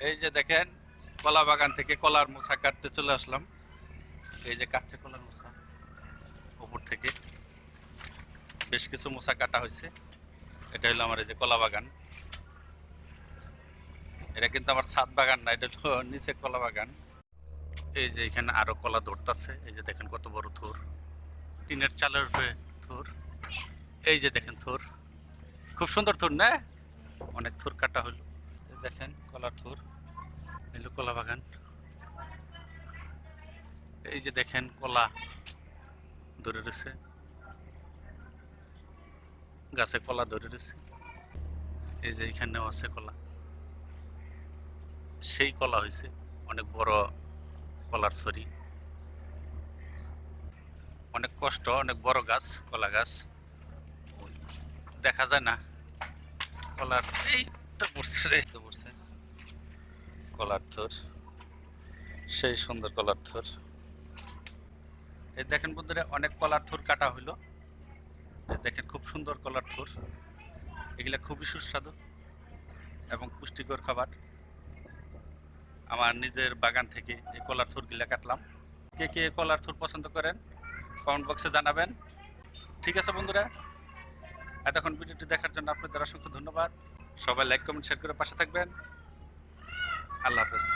এই যে দেখেন, কলা বাগান থেকে কলার মোচা কাটতে চলে আসলাম। এই যে কাটছে কলার মোচা, উপর থেকে বেশ কিছু মোচা কাটা হয়েছে। এটা হলো আমার এই যে কলা বাগান। এটা কিন্তু আমার ছাদ বাগান না, এটা হলো নিচে কলা বাগান। এই যে এখানে আরো কলা ধরতেছে। এই যে দেখেন কত বড় থোর, টিনের চালের উপরে থোর। এই যে দেখেন থোর, খুব সুন্দর থোর না? অনেক থোর কাটা হলো। এই দেখেন কলার থোর, এলো কলা বাগান। এই যে দেখেন কলা ধরে রয়েছে, গাছে কলা ধরে রয়েছে। এই যে এখানেও আছে কলা, সেই কলা হয়েছে, অনেক বড় কলার ছড়ি। অনেক কষ্ট, অনেক বড় গাছ, কলা গাছ দেখা যায় না। কলার এই তো পড়ছে, এই তো পড়ছে কলার থোর, সেই সুন্দর কলার থোর। এই দেখেন বন্ধুরা, অনেক কলার থোর কাটা হইলো। এই দেখেন খুব সুন্দর কলার থোর, এগুলা খুবই সুস্বাদু এবং পুষ্টিকর খাবার। আমার নিজের বাগান থেকে এই কলার থোরগুলা কাটলাম। কে কে কলার থোর পছন্দ করেন কমেন্ট বক্সে জানাবেন। ঠিক আছে বন্ধুরা, এতক্ষণ ভিডিওটি দেখার জন্য আপনাদের অসংখ্য ধন্যবাদ। সবাই লাইক কমেন্ট শেয়ার করে পাশে থাকবেন। আল্লাহ হাফেজ।